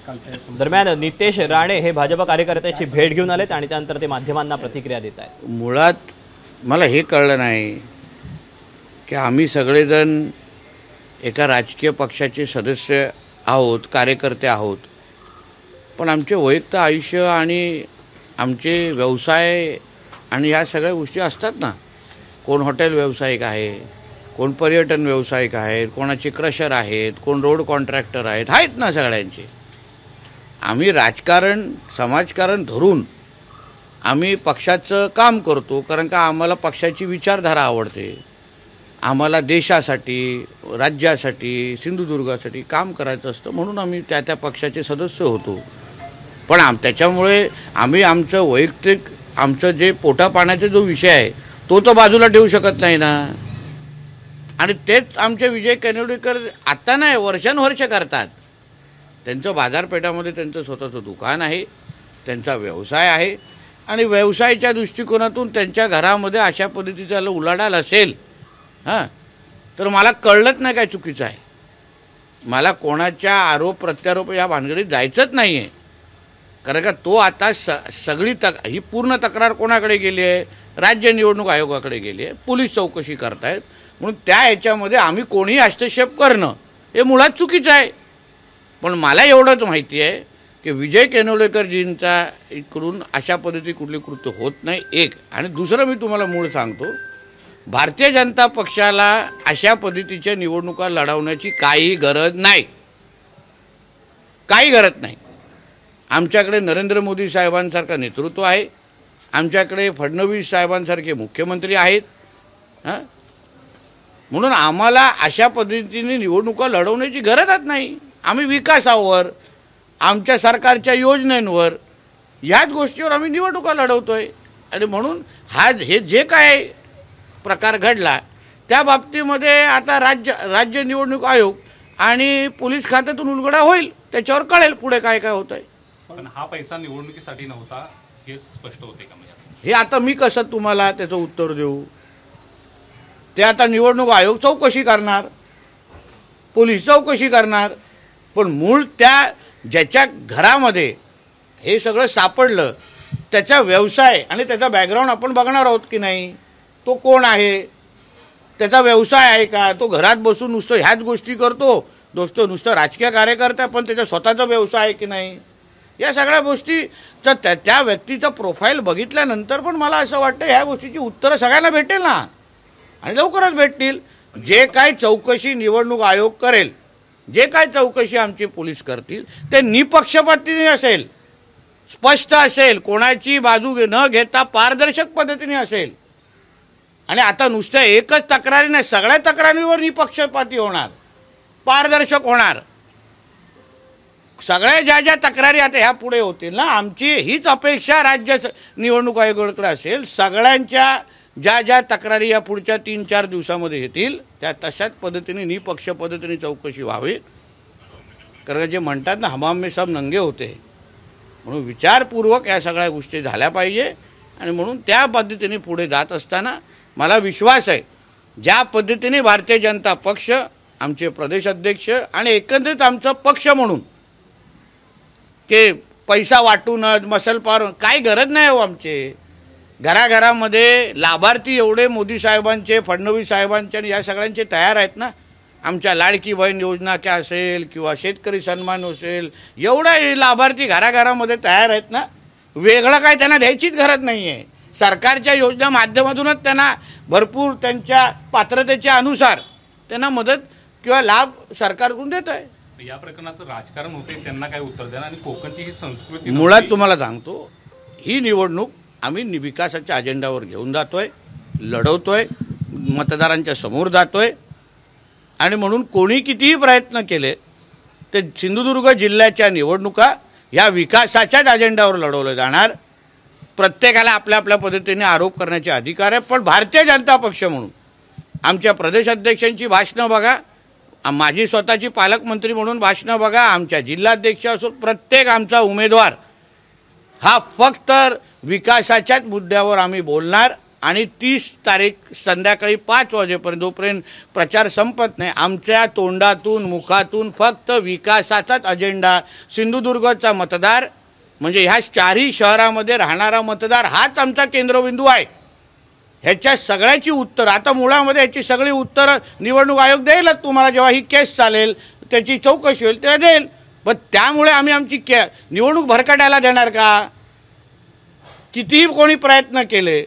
दरम्यान नितेश राणे हे भाजप कार्यकर्त्याची भेट घेऊन आलेत आणि त्यानंतर ते माध्यमांना प्रतिक्रिया देत आहेत। मुळात मला हे कळलं नाही की आम्ही सगळेजण एका राजकीय पक्षाचे सदस्य आहोत, कार्यकर्ते आहोत, पण आमचे वैयक्तिक आयुष्य आणि आमचे व्यवसाय आणि ह्या सगळ्या गोष्टी असतात ना। कोण हॉटेल व्यावसायिक आहे, कोण पर्यटन व्यावसायिक आहेत, कोणाचे क्रशर आहेत, कोण रोड कॉन्ट्रॅक्टर आहेत ना सगळ्यांचे। आम्ही राजकारण समाजकारण धरून आम्ही पक्षाचं काम करतो, कारण का आम्हाला पक्षाची विचारधारा आवडते। आम्हाला देशासाठी, राज्यासाठी, सिंधुदुर्गासाठी काम करायचं असतं, म्हणून आम्ही त्या पक्षाचे सदस्य होतो। पण त्याच्यामुळे आम्ही आमचं वैयक्तिक आमचं जे पोटापाण्याचा जो विषय आहे तो बाजूला ठेवू शकत नाही ना। आणि तेच आमचे विजय कनेवडेकर आता नाही वर्षानुवर्ष करतात। त्यांचं बाजारपेठामध्ये त्यांचं स्वतःचं दुकान आहे, त्यांचा व्यवसाय आहे आणि व्यवसायाच्या दृष्टिकोनातून त्यांच्या घरामध्ये अशा पद्धतीचा उलाढाल असेल तर मला कळलंच नाही काय चुकीचं आहे। मला कोणाच्या आरोप प्रत्यारोप या भानगडीत जायचंच नाही आहे, कारण का तो आता सगळी ही पूर्ण तक्रार कोणाकडे गेली आहे? राज्य निवडणूक आयोगाकडे गेली आहे। पोलीस चौकशी करतायत, म्हणून त्या ह्याच्यामध्ये आम्ही कोणीही हस्तक्षेप करणं हे मुळात चुकीचं आहे। पण मला एवढंच माहिती आहे की विजय कनेवडेकरजींचा इकडून अशा पद्धती कुठली कृत्य होत नाही, एक। आणि दुसरं मी तुम्हाला मूळ सांगतो, भारतीय जनता पक्षाला अशा पद्धतीच्या निवडणुका लढवण्याची काही गरज नाही, काही गरज नाही। आमच्याकडे नरेंद्र मोदी साहेबांसारखं नेतृत्व आहे, आमच्याकडे फडणवीस साहेबांसारखे मुख्यमंत्री आहेत, म्हणून आम्हाला अशा पद्धतीने निवडणुका लढवण्याची गरजच नाही। आम्ही विकासावर, आमच्या सरकारच्या योजनांवर, ह्याच गोष्टीवर आम्ही निवडणुका लढवतोय। आणि म्हणून हे जे काय प्रकार घडला त्या बाबतीमध्ये आता राज्य निवडणूक आयोग आणि पोलीस खात्यातून उलगडा होईल, त्याच्यावर कळेल पुढे काय काय होत आहे। पण हा पैसा निवडणुकीसाठी नव्हता हे स्पष्ट होते का? हे आता मी कसं तुम्हाला त्याचं उत्तर देऊ? ते आता निवडणूक आयोग चौकशी करणार, पोलीस चौकशी करणार, पण मूळ त्या ज्याच्या घरामध्ये हे सगळं सापडलं त्याचा व्यवसाय आणि त्याचा बॅकग्राऊंड आपण बघणार आहोत की नाही? तो कोण आहे, त्याचा व्यवसाय आहे का, तो घरात बसून नुसतं ह्याच गोष्टी करतो, नुसतं राजकीय कार्यकर्ता, पण त्याचा स्वतःचा व्यवसाय आहे की नाही, या सगळ्या गोष्टी त्या व्यक्तीचं प्रोफाईल बघितल्यानंतर पण मला असं वाटतं ह्या गोष्टीची उत्तरं सगळ्यांना भेटेल ना, आणि लवकरच भेटतील। जे काय चौकशी निवडणूक आयोग करेल, जे काय चौकशी आमचे पोलीस करतील ते निपक्षपातीने असेल, स्पष्ट असेल, कोणाची बाजू न घेता पारदर्शक पद्धतीने असेल। आणि आता नुसत्या एकच तक्रारी नाही, सगळ्या तक्रारींवर निपक्षपाती होणार, पारदर्शक होणार। सगळ्या ज्या तक्रारी आता ह्या पुढे होतील ना, आमची हीच अपेक्षा राज्य निवडणूक आयोगाकडे असेल। सगळ्यांच्या ज्या तक्रारी या पुढच्या 3-4 दिवसामध्ये येतील त्या तशाच पद्धतीने निपक्ष पद्धतीने चौकशी व्हावी। कारण जे म्हणतात ना, हमाम में सब नंगे होते, म्हणून विचारपूर्वक या सगळ्या गोष्टी झाल्या पाहिजे। आणि म्हणून त्या पद्धतीने पुढे जात असताना मला विश्वास आहे, ज्या पद्धतीने भारतीय जनता पक्ष, आमचे प्रदेश अध्यक्ष आणि एकंदरीत आमचा पक्ष म्हणून की पैसा वाटून मसलपार काय गरज नाही हो। आमचे घराघरामध्ये लाभार्थी एवढे मोदी साहेबांचे, फडणवीस साहेबांचे आणि या सगळ्यांचे तयार आहेत ना। आमच्या लाडकी बहीण योजना काय असेल किंवा शेतकरी सन्मान असेल, एवढे लाभार्थी घराघरामध्ये तयार आहेत ना। वेगळं काय त्यांना द्यायचीच गरज नाही आहे। सरकारच्या योजना माध्यमातूनच त्यांना भरपूर त्यांच्या पात्रतेच्या अनुसार त्यांना मदत किंवा लाभ सरकारकडून देत आहे। या प्रकरणाचं राजकारण होते, त्यांना काय उत्तर देणार? आणि कोकणची ही संस्कृती मुळात तुम्हाला सांगतो, ही निवडणूक आम्ही विकासाच्या अजेंडावर घेऊन जातोय, लढवतोय, मतदारांच्या समोर जातोय। आणि म्हणून कोणी कितीही प्रयत्न केले ते सिंधुदुर्ग जिल्ह्याच्या निवडणुका या विकासाच्याच अजेंडावर लढवल्या जाणार। प्रत्येकाला आपल्या आपल्या पद्धतीने आरोप करण्याचे अधिकार आहे, पण भारतीय जनता पक्ष म्हणून आमच्या प्रदेशाध्यक्षांची भाषणं बघा, माझी स्वतःची पालकमंत्री म्हणून भाषणं बघा, आमच्या जिल्हाध्यक्ष असो, प्रत्येक आमचा उमेदवार हा फक्त विकासाच्याच मुद्द्यावर आम्ही बोलणार। आणि 30 तारीख संध्याकाळी 5 वाजेपर्यंत जोपर्यंत प्रचार संपत नाही आमच्या तोंडातून मुखातून फक्त विकासाचाच अजेंडा, सिंधुदुर्गचा मतदार म्हणजे ह्या 4ही शहरामध्ये राहणारा मतदार हाच आमचा केंद्रबिंदू आहे. ह्याच्या सगळ्याची उत्तर आता मुळामध्ये ह्याची सगळी उत्तरं निवडणूक आयोग देईलच तुम्हाला. जेव्हा ही केस चालेल त्याची चौकशी होईल तेव्हा देईल. पण त्यामुळे आम्ही आमची निवडणूक भरकटायला देणार का? कितीही कोणी प्रयत्न केले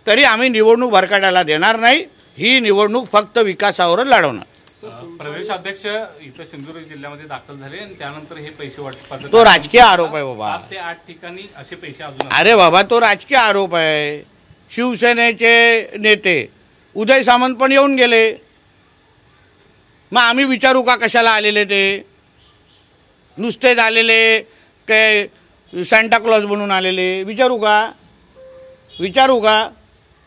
तरी आम्ही निवडणूक भरकटायला देणार नाही. ही निवडणूक फक्त विकासावरच लढवणार. प्रदेश अध्यक्ष इथं सिंधुदुर्ग जिल्ह्यामध्ये दाखल झाले आणि त्यानंतर हे पैसे वाटप तो राजकीय आरोप आहे बाबा. 7 ते 8 ठिकाणी असे पैसे अजून अरे बाबा तो राजकीय आरोप आहे. शिवसेनेचे नेते उदय सामंत पण येऊन गेले. मग आम्ही विचारू का कशाला आलेले ते? नुसतेच आलेले काय सांता क्लॉज बनून आलेले? विचारू का?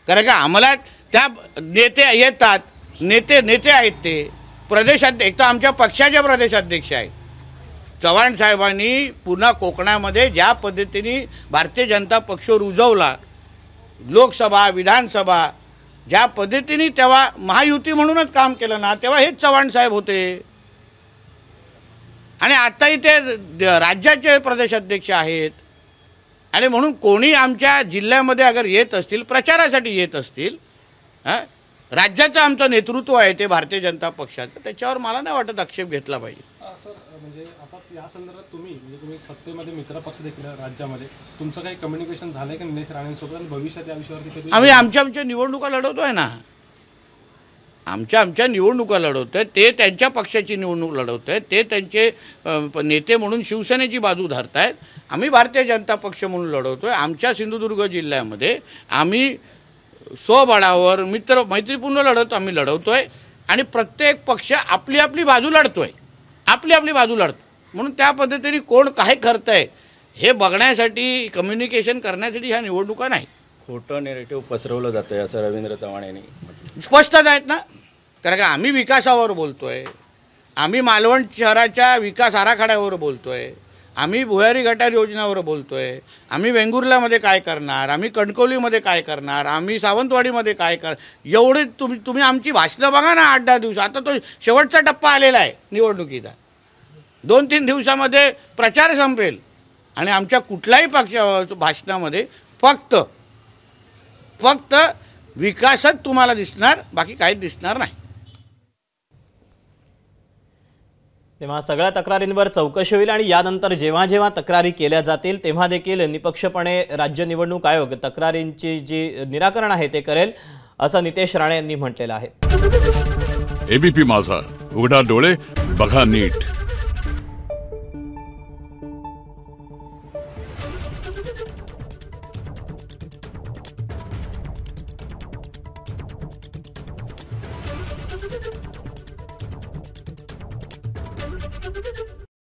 कारण का आम्हाला त्या नेते येतात, नेते आहेत ते प्रदेशाध्यक्ष, तर आमच्या पक्षाचे प्रदेशाध्यक्ष आहेत. चव्हाण साहेबांनी पुन्हा कोकणामध्ये ज्या पद्धतीने भारतीय जनता पक्ष रुजवला, लोकसभा विधानसभा ज्या पद्धतीने तेव्हा महायुती म्हणूनच काम केलं ना, तेव्हा हेच चव्हाण साहेब होते. आणि आताही ते राज्याचे प्रदेशाध्यक्ष आहेत. आणि म्हणून कोणी आमच्या जिल्ह्यामध्ये अगर येत असतील, प्रचारासाठी येत असतील, राज्याचं आमचं नेतृत्व आहे ते भारतीय जनता पक्षाचं, त्याच्यावर मला नाही वाटत आक्षेप घेतला पाहिजे. सर म्हणजे आता या संदर्भात तुम्ही सत्तेमध्ये मित्रपक्ष देखील राज्यामध्ये तुमचं काही कम्युनिकेशन झालंय का निलेश राणेंसोबत आणि भविष्यात या विषयावरती कधी? आम्ही आमच्या निवडणुका लढवतोय ना. आमच्या निवडणुका लढवतोय. ते त्यांच्या पक्षाची निवडणूक लढवतोय. ते त्यांचे नेते म्हणून शिवसेनेची बाजू धरतायत. आम्ही भारतीय जनता पक्ष म्हणून लढवतोय. आमच्या सिंधुदुर्ग जिल्ह्यामध्ये आम्ही स्वबळावर मैत्रीपूर्ण लढत आम्ही लढवतोय. आणि प्रत्येक पक्ष आपली आपली बाजू लढतोय. म्हणून त्या पद्धतीने कोण काय करतंय हे बघण्यासाठी, कम्युनिकेशन करण्यासाठी ह्या निवडणुका नाही. खोटं नेरेटिव्ह पसरवलं जातंय असं रवींद्र चव्हाण यांनी स्पष्टच आहेत ना. कारण का आम्ही विकासावर बोलतोय, आम्ही मालवण शहराच्या विकास आराखड्यावर बोलतोय, आम्ही भुयारी गटार योजनावर बोलतोय, आम्ही वेंगुर्ल्यामध्ये काय करणार, आम्ही कणकवलीमध्ये काय करणार, आम्ही सावंतवाडीमध्ये काय एवढे तुम्ही आमची भाषणं बघा ना 8-10 दिवस. आता तो शेवटचा टप्पा आलेला आहे निवडणुकीचा. 2-3 दिवसामध्ये प्रचार संपेल आणि आमच्या कुठल्याही पक्ष भाषणामध्ये फक्त विकासच तुम्हाला दिसणार, बाकी काहीच दिसणार नाही. तेव्हा सगळ्या तक्रारींवर चौकशी होईल आणि यानंतर जेव्हा जेव्हा तक्रारी केल्या जातील तेव्हा देखील निपक्षपणे राज्य निवडणूक आयोग तक्रारींची जी निराकरण आहे ते करेल असं नितेश राणे यांनी म्हटलेलं आहे. एबीपी माझा, उघडा डोळे बघा नीट.